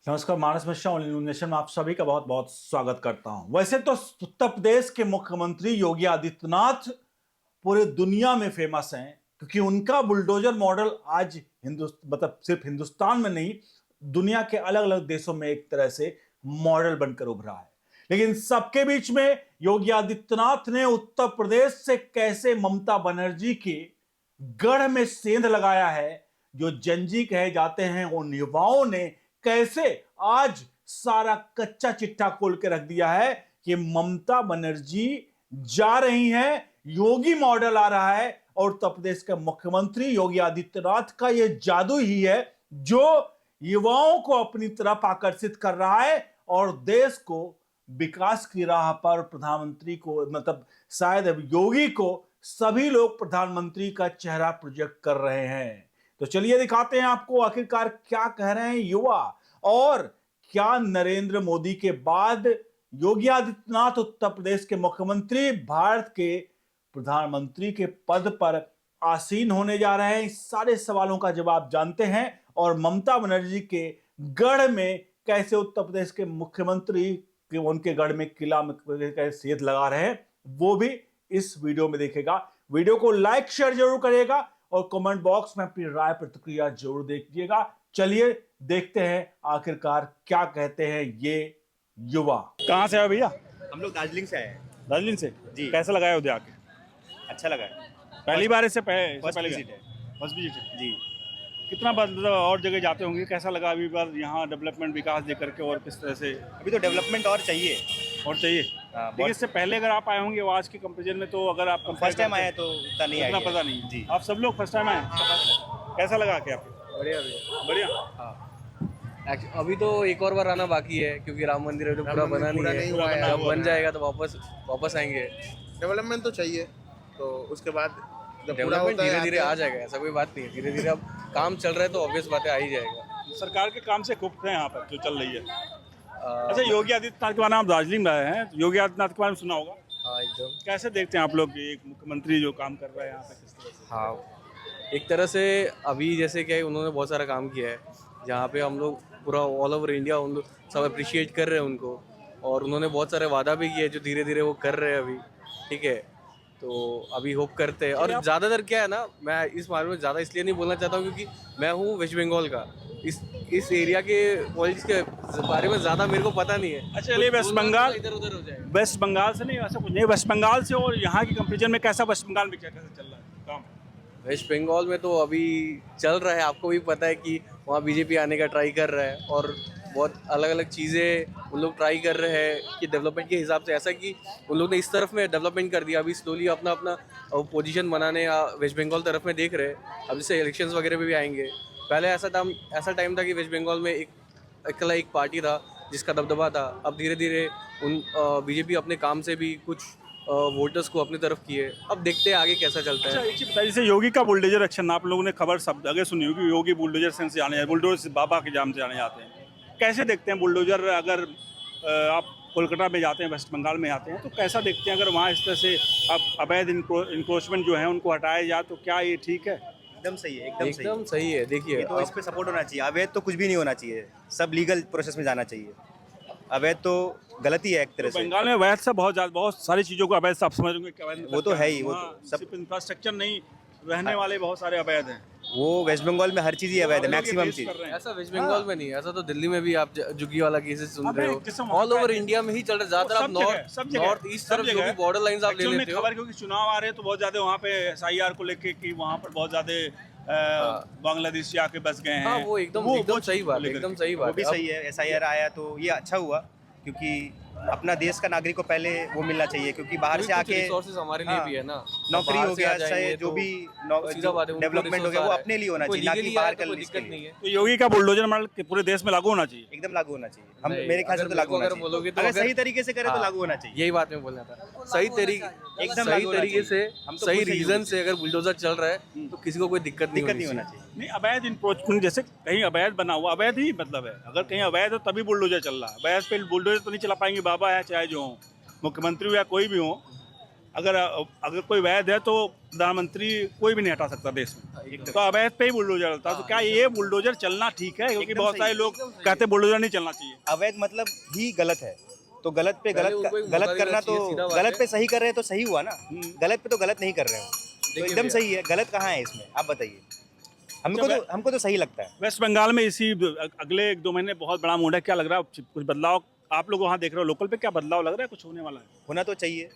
नमस्कार, मानस Mishra all news nation में आप सभी का बहुत बहुत स्वागत करता हूं। वैसे तो उत्तर प्रदेश के मुख्यमंत्री योगी आदित्यनाथ पूरे दुनिया में फेमस हैं क्योंकि उनका बुलडोजर मॉडल आज मतलब सिर्फ हिंदुस्तान में नहीं, दुनिया के अलग अलग देशों में एक तरह से मॉडल बनकर उभरा है। लेकिन सबके बीच में योगी आदित्यनाथ ने उत्तर प्रदेश से कैसे ममता बनर्जी के गढ़ में सेंध लगाया है, जो जंजी कहे जाते हैं उन युवाओं ने कैसे आज सारा कच्चा चिट्ठा खोल के रख दिया है कि ममता बनर्जी जा रही हैं, योगी मॉडल आ रहा है और उत्तर प्रदेश के मुख्यमंत्री योगी आदित्यनाथ का यह जादू ही है जो युवाओं को अपनी तरफ आकर्षित कर रहा है और देश को विकास की राह पर प्रधानमंत्री को मतलब शायद अब योगी को सभी लोग प्रधानमंत्री का चेहरा प्रोजेक्ट कर रहे हैं। तो चलिए दिखाते हैं आपको आखिरकार क्या कह रहे हैं युवा और क्या नरेंद्र मोदी के बाद योगी आदित्यनाथ उत्तर प्रदेश के मुख्यमंत्री भारत के प्रधानमंत्री के पद पर आसीन होने जा रहे हैं। इस सारे सवालों का जवाब जानते हैं और ममता बनर्जी के गढ़ में कैसे उत्तर प्रदेश के मुख्यमंत्री उनके गढ़ में किला में सेंध लगा रहे हैं वो भी इस वीडियो में देखेगा। वीडियो को लाइक शेयर जरूर करिएगा और कमेंट बॉक्स में अपनी राय प्रतिक्रिया जरूर दीजिएगा। चलिए देखते हैं आखिरकार क्या कहते हैं ये युवा। कहाँ से आए भैया? हम लोग दार्जिलिंग से आए हैं। दार्जिलिंग से जी। कैसा लगा है उधर आके? अच्छा लगा है। पहली बार इससे फर्स्ट पहले विजिट है। फर्स्ट विजिट है। जी। कितना मतलब और जगह जाते होंगे, कैसा लगा अभी बार यहाँ डेवलपमेंट विकास देख करके और किस तरह से अभी तो डेवलपमेंट और चाहिए। और चाहिए? हाँ, लेकिन इससे पहले अगर आप आए होंगे आज के कंपेरिजन में तो अगर आप फर्स्ट टाइम आए तो उतना नहीं उतना आइडिया। पता नहीं जी। आप सब लोग फर्स्ट टाइम आए? कैसा लगा क्या आपको? बढ़िया भैया। बढ़िया। हाँ, अभी तो एक और बार आना बाकी है क्योंकि राम मंदिर अभी पूरा बना पूरा नहीं नहीं है। हुआ है। जब बन जाएगा तो वापस आएंगे। डेवलपमेंट तो चाहिए, तो उसके बाद जब पूरा डेवलपमेंट होता है धीरे धीरे आते आ जाएगा, ऐसा कोई बात नहीं है। धीरे धीरे अब काम चल रहा है तो ऑब्वियस बात है, आ ही जाएगा। सरकार के काम से खुश हैं यहाँ पर जो चल रही है। आ, अच्छा, योगी आदित्यनाथ के बारे में आप दार्जिलिंग में आए हैं, योगी आदित्यनाथ के बारे में सुना होगा। हाँ एकदम। कैसे देखते हैं आप लोग कि एक मुख्यमंत्री जो काम कर रहा है यहाँ पे किस तरह से? हाँ, एक तरह से अभी जैसे क्या है, उन्होंने बहुत सारा काम किया है जहाँ पे हम लोग पूरा ऑल ओवर इंडिया उन लोग सब अप्रिशिएट कर रहे हैं उनको। और उन्होंने बहुत सारे वादा भी किए जो धीरे धीरे वो कर रहे हैं अभी। ठीक है, तो अभी होप करते हैं। और ज़्यादातर क्या है ना, मैं इस बारे में ज़्यादा इसलिए नहीं बोलना चाहता हूँ क्योंकि मैं हूँ वेस्ट बंगाल का। इस एरिया के पॉलिटिक्स के बारे में ज़्यादा मेरे को पता नहीं है। अच्छा, चलिए वेस्ट बंगाल इधर उधर हो जाएगा। वेस्ट बंगाल से नहीं, ऐसा कुछ नहीं। वेस्ट बंगाल से और यहाँ की कंपेरिजन में कैसा वेस्ट बंगाल में क्या कैसे चल रहा है काम? वेस्ट बंगाल में तो अभी चल रहा है, आपको भी पता है कि वहाँ बीजेपी आने का ट्राई कर रहा है और बहुत अलग अलग चीज़ें उन लोग ट्राई कर रहे हैं कि डेवलपमेंट के हिसाब से। ऐसा कि उन लोग ने इस तरफ में डेवलपमेंट कर दिया, अभी स्लोली अपना अपना पोजीशन बनाने या वेस्ट बंगाल तरफ में देख रहे हैं। अब जैसे इलेक्शंस वगैरह में भी आएंगे। पहले ऐसा टाइम था कि वेस्ट बंगाल में अकेला एक पार्टी था जिसका दबदबा था। अब धीरे धीरे उन बीजेपी अपने काम से भी कुछ वोटर्स को अपनी तरफ किए। अब देखते हैं आगे कैसा चलता अच्छा, है। एक चीज बताइए, जैसे योगी का बुलडोजर एक्शन, आप लोगों ने खबर सब जगह सुनी होगी, योगी बुलडोजर से जाने बुलडोजर बाबा के जाम से जाने जाते हैं। कैसे देखते हैं बुलडोजर? अगर आप कोलकाता में जाते हैं, वेस्ट बंगाल में आते हैं, तो कैसा देखते हैं अगर वहाँ इस तरह से अब अवैध इंक्रोचमेंट जो है उनको हटाया जाए तो क्या ये ठीक है? एकदम सही है, एकदम सही है। देखिए, तो इस पे सपोर्ट होना चाहिए। अवैध तो कुछ भी नहीं होना चाहिए, सब लीगल प्रोसेस में जाना चाहिए। अवैध तो गलती है एक तरह से। बंगाल में अवैध से बहुत सारी चीज़ों को अवैध से आप समझ रहे होंगे। वो तो है ही, वो तो वहाँ सब- सिर्फ इंफ्रास्ट्रक्चर नहीं, रहने वाले बहुत सारे अवैध हैं। वो वेस्ट बंगाल में हर चीज़ ही अवैध है, मैक्सिमम फेस चीज़। कर रहे हैं। ऐसा वेस्ट बंगाल में नहीं है, ऐसा तो दिल्ली में भी आप जुगी वाला केसेस सुन अबे, रहे हो। किस्म ऑल ओवर होता है। इंडिया में ही चल रहा है। ज्यादातर आप सब जगह, नॉर्थ ईस्ट सब तरफ जो जगह। भी बॉर्डर लाइंस आप ले Actual में लेते हो। खबर क्योंकि चुनाव आ रहे हैं तो बहुत ज्यादा वहाँ पे SIR को लेके कि वहाँ पर बहुत ज्यादा बांग्लादेशी आके बस गए हैं। हाँ, वो एकदम सही बात है, एकदम सही वो बात भी है। सही है। SIR आया तो ये अच्छा हुआ क्योंकि अपना देश का नागरिक को पहले वो मिलना चाहिए क्योंकि बाहर से आके रिसोर्सेज हमारे लिए हाँ, भी है ना। नौकरी बाहर हो से गया, आ जाएंगे चाहे जो तो भी सीधा बात है, उनको डेवलपमेंट हो गया, वो resource आ अपने लिए होना कोई चाहिए, ना कि legally बाहर आया तो का कोई लिस्ट के दिक्कत नहीं लिए। है। तो योगी का बुलडोजर मॉडल पूरे देश में लागू होना चाहिए। एकदम लागू होना चाहिए। हम नहीं, मेरे ख्याल से अगर तो लागू होना मेरे को चाहिए। बोलोगे तो अगर अगर- सही तरीके से करे तो हाँ, लागू होना चाहिए। यही बात मैं बोलना था। सही तरीके एकदम सही लागू होना तरीके से, चाहिए। हम तो सही खुद से रीजन यूज से अगर बुलडोजर चल रहा है तो किसी को कोई दिक्कत दिक्कत नहीं नहीं होना चाहिए। चाहिए। नहीं, अवैध इंक्रोचमेंट जैसे कहीं अवैध बना हुआ, अवैध ही मतलब है। अगर कहीं अवैध हो तभी बुलडोजर चल रहा है। अवैध पे बुलडोजर तो नहीं चला पाएंगे, बाबा है चाहे जो हो, मुख्यमंत्री हो या कोई भी हो। अगर कोई वैध है तो प्रधानमंत्री कोई भी नहीं हटा सकता देश में, तो अवैध पे ही बुलडोजर चलता है। तो क्या ये बुलडोजर चलना ठीक है? क्योंकि एकदम बहुत सही, सारे लोग कहते हैं बुलडोजर नहीं चलना चाहिए। अवैध मतलब ही गलत है, तो गलत पे पहले उनको एक मौका गलत देना करना तो चाहिए, सीधा बात गलत है। पे सही कर रहे हैं तो सही हुआ ना, गलत पे तो गलत नहीं कर रहे हो, तो देखिए एकदम भैया। सही है। गलत कहाँ है इसमें, आप बताइए। हमको तो सही लगता है। वेस्ट बंगाल में इसी अगले 1-2 महीने बहुत बड़ा मूड है, क्या लग रहा है कुछ बदलाव आप लोग वहाँ देख रहे हो? लोकल पे क्या बदलाव लग रहा है, कुछ होने वाला है? होना तो चाहिए,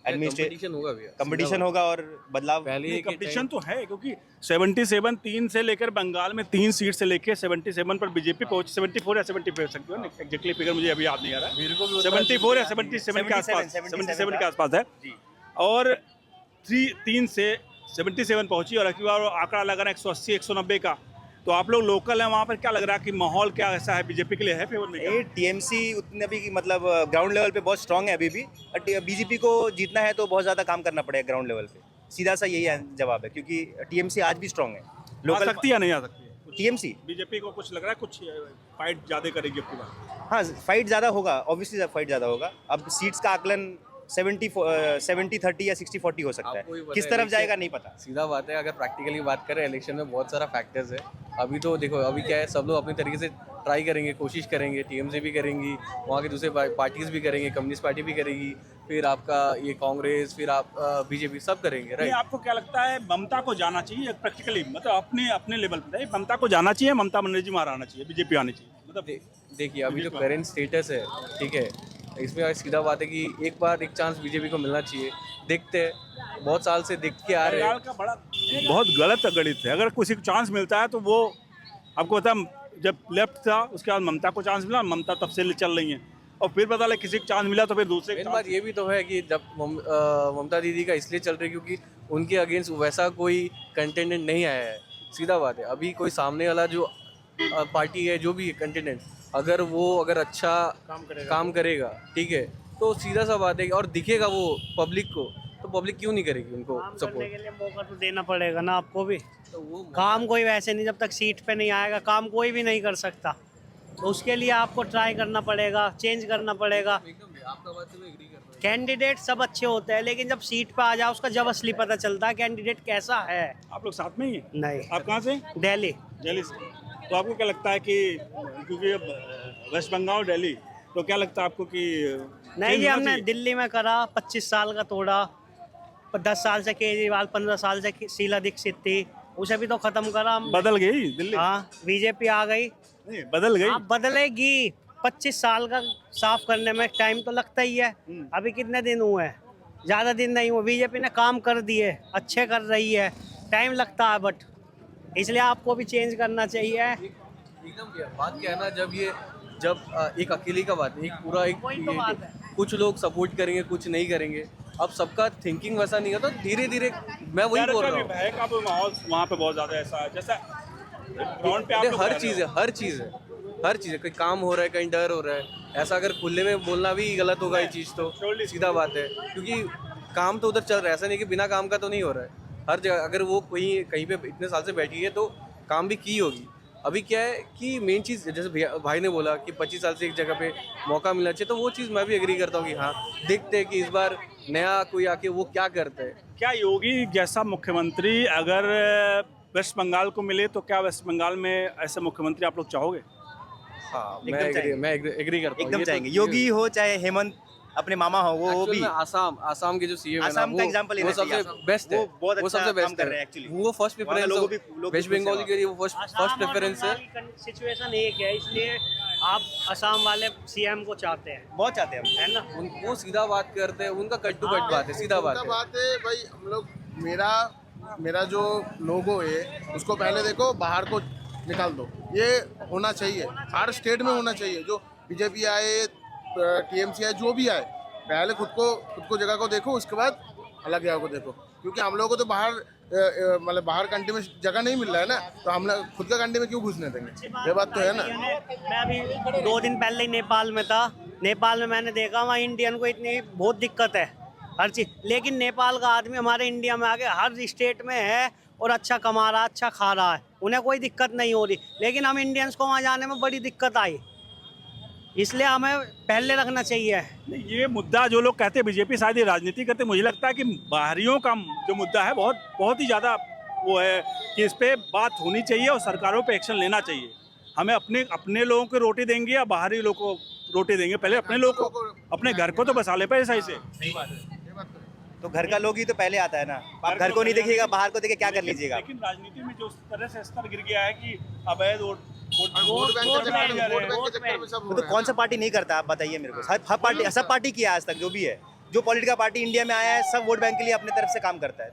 कंपटीशन होगा भैया, कंपटीशन होगा और बदलाव। पहले नहीं, के कंपटीशन तो है, क्योंकि 77 3 से लेकर बंगाल में 3 सीट से लेकर 77 पर बीजेपी पहुंची। 74 या 75 सकते हो ना, एग्जैक्टली फिगर मुझे अभी याद नहीं आ रहा है। मेरे को भी 74 या 77 के आसपास, 77 के आसपास है। और 3 से 77 पहुंची, और अगली बार आंकड़ा लगा रहा है 180 190 का। तो आप लोग लोकल हैं वहाँ पर, क्या लग रहा है कि माहौल क्या ऐसा है बीजेपी के लिए, है फेवर में क्या? ये टीएमसी उतने भी मतलब ग्राउंड लेवल पे बहुत स्ट्रांग है अभी भी। बीजेपी को जीतना है तो बहुत ज़्यादा काम करना पड़ेगा ग्राउंड लेवल पे, सीधा सा यही जवाब है, क्योंकि टीएमसी आज भी स्ट्रांग है। आ लोकल सकती है या नहीं आ सकती है? टीएमसी, बीजेपी को कुछ लग रहा है कुछ फाइट ज्यादा करेगी अपनी बार? हाँ फाइट ज़्यादा होगा, ऑब्वियसली फाइट ज़्यादा होगा। अब सीट्स का आकलन 70-30 या 60-40 हो सकता आपको भी है, पता किस है, तरफ election- जाएगा नहीं पता। सीधा बात है, अगर प्रैक्टिकली बात करें इलेक्शन में बहुत सारा फैक्टर्स है। अभी तो देखो, अभी क्या है, सब लोग अपने तरीके से ट्राई करेंगे, कोशिश करेंगे। टीएमसी भी करेंगी, वहाँ के दूसरे पार्टीज भी करेंगे, कम्युनिस्ट पार्टी भी करेगी, फिर आपका ये कांग्रेस, फिर आप बीजेपी, सब करेंगे, नहीं, राइट। आपको क्या लगता है ममता को जाना चाहिए प्रैक्टिकली, मतलब अपने अपने लेवल पे ममता को जाना चाहिए, ममता बनर्जी मार आना चाहिए, बीजेपी आनी चाहिए, मतलब देखिए अभी जो करेंट स्टेटस है, ठीक है, इसमें सीधा बात है कि एक बार एक चांस बीजेपी को मिलना चाहिए। देखते हैं, बहुत साल से देख के आ रहे हैं। बंगाल का बड़ा बहुत गलत गणित है। अगर किसी को चांस मिलता है तो वो, आपको पता है, जब लेफ्ट था उसके बाद ममता को चांस मिला, ममता तब से चल रही है, और फिर पता लगा किसी को चांस मिला तो फिर दूसरे मेन बात ये भी तो है कि जब ममता दीदी का इसलिए चल रही है क्योंकि उनके अगेंस्ट वैसा कोई कंटेंडेंट नहीं आया है। सीधा बात है, अभी कोई सामने वाला जो पार्टी है, जो भी कंटेंडेंट, अगर अच्छा काम करेगा, ठीक है, तो सीधा सा बात है और दिखेगा वो पब्लिक को, तो पब्लिक क्यों नहीं करेगी उनको काम करने सपोर्ट। के लिए मौका तो देना पड़ेगा ना आपको भी। तो वो काम कोई वैसे नहीं, जब तक सीट पे नहीं आएगा काम कोई भी नहीं कर सकता। तो उसके लिए आपको ट्राई करना पड़ेगा, चेंज करना पड़ेगा। एकदम आपका बात से मैं एग्री कर रहा हूँ। कैंडिडेट सब अच्छे होते हैं, लेकिन जब सीट पे आ जाओ उसका जब असली पता चलता है कैंडिडेट कैसा है। आप लोग साथ में ही हैं? नहीं, आप कहाँ से? दिल्ली। दिल्ली से। तो आपको क्या लगता है कि, क्योंकि अब वेस्ट बंगाल दिल्ली, तो क्या लगता है आपको कि नहीं change जी, होना हमने चाहिए? दिल्ली में करा, 25 साल का तोड़ा, 10 साल से केजरीवाल, 15 साल से शीला दीक्षित थी, उसे भी तो खत्म करा हमने। बदल गई दिल्ली? हाँ, बीजेपी आ गई। नहीं, बदल गई। आप बदलेगी, 25 साल का साफ करने में टाइम तो लगता ही है। अभी कितने दिन हुए हैं? ज़्यादा दिन नहीं हुए। बीजेपी ने काम कर दिए, अच्छे कर रही है, टाइम लगता है, बट इसलिए आपको भी चेंज करना चाहिए। एकदम भैया, बात क्या है ना, जब एक अकेले का बात है, एक पूरा एक वही तो बात है। कुछ लोग सपोर्ट करेंगे, कुछ नहीं करेंगे। अब सबका थिंकिंग वैसा नहीं होता, धीरे धीरे मैं वही डर बोल का रहा भी हूँ। भय का भी माहौल वहाँ पे बहुत ज्यादा ऐसा है, जैसा ग्राउंड पे आप अरे लोग हर रह रहे चीज़ हो। है, हर चीज़ है, हर चीज़ है। कहीं काम हो रहा है, कहीं डर हो रहा है, ऐसा अगर खुले में बोलना भी गलत होगा ये चीज़, तो सीधा बात है, क्योंकि काम तो उधर चल रहा है, ऐसा नहीं कि बिना काम का तो नहीं हो रहा है। हर जगह अगर वो कहीं पे इतने साल से बैठी है तो काम भी की होगी। अभी क्या है कि मेन चीज़, जैसे भाई ने बोला कि 25 साल से एक जगह पे मौका मिलना चाहिए, तो वो चीज़ मैं भी एग्री करता हूँ कि हाँ, देखते हैं कि इस बार नया कोई आके वो क्या करता है। क्या योगी जैसा मुख्यमंत्री अगर वेस्ट बंगाल को मिले तो क्या वेस्ट बंगाल में ऐसे मुख्यमंत्री आप लोग चाहोगे? हाँ, एकदम चाहेंगे। मैं एग्री करता हूँ। एकदम ये तो- चाहेंगे, योगी हो चाहे हेमंत अपने मामा हो, वो Actual भी में आसाम के जो सीएम है ना, आसाम का एग्जांपल वो लेना सबसे चाहिए। बेस्ट है, वो बहुत वो अच्छा सबसे काम बेस्ट कर रहे हैं actually। वो फर्स्ट वहाँ के प्रेफरेंस लोग भी वेस्ट खुश बंगाल हैं के लिए, वो फर्स्ट प्रेफरेंस है। सिचुएशन एक है, इसलिए आप असम वाले सीएम को चाहते हैं, बहुत चाहते हैं हम। है ना? वो सीधा बात करते हैं, उनका कट टू कट बात है, सीधा बात उनका है। बात है भाई, हम लोग मेरा जो लोगो है उसको पहले देखो, बाहर को निकाल दो। ये होना चाहिए, हर स्टेट में होना चाहिए। जो बीजेपी आए, टीएमसी आए, जो भी आए, पहले खुद को जगह को देखो, उसके बाद अलग जगह को देखो। क्योंकि हम लोगों को तो बाहर मतलब बाहर कंट्री में जगह नहीं मिल रहा है ना, तो हम लोग खुद का कंट्री में क्यों घुसने देंगे? ये बात तो है ना। मैं अभी 2 दिन पहले ही नेपाल में था। नेपाल में मैंने देखा वहाँ इंडियन को इतनी बहुत दिक्कत है हर चीज़, लेकिन नेपाल का आदमी हमारे इंडिया में आके हर स्टेट में है और अच्छा कमा रहा है, अच्छा खा रहा है, उन्हें कोई दिक्कत नहीं हो रही। लेकिन हम इंडियंस को वहाँ जाने में बड़ी दिक्कत आई। इसलिए हमें पहले रखना चाहिए। नहीं, ये मुद्दा जो लोग कहते हैं बीजेपी शायद ये राजनीति करते, मुझे लगता है कि बाहरियों का जो मुद्दा है बहुत बहुत ही ज़्यादा वो है कि इस पे बात होनी चाहिए और सरकारों पे एक्शन लेना चाहिए। हमें अपने लोगों को रोटी देंगे या बाहरी लोगों को रोटी देंगे, पहले अपने लोगों को, अपने घर को तो बसा ले पैसा से। ये बात तो है। तो घर का लोग ही तो पहले आता है ना, आप घर को नहीं देखिएगा, बाहर को देखे क्या कर लीजिएगा। लेकिन राजनीति में जो तरह से स्तर गिर गया है कि अवैध और वोट बैंक के चक्कर में, वोट बैंक के चक्कर में सब हो तो रहा कौन सा पार्टी नहीं करता, आप बताइए मेरे को। हर पार्टी, सब पार्टी किया आज तक जो भी है, जो पॉलिटिकल पार्टी इंडिया में आया है सब वोट बैंक के लिए अपने तरफ से काम करता है।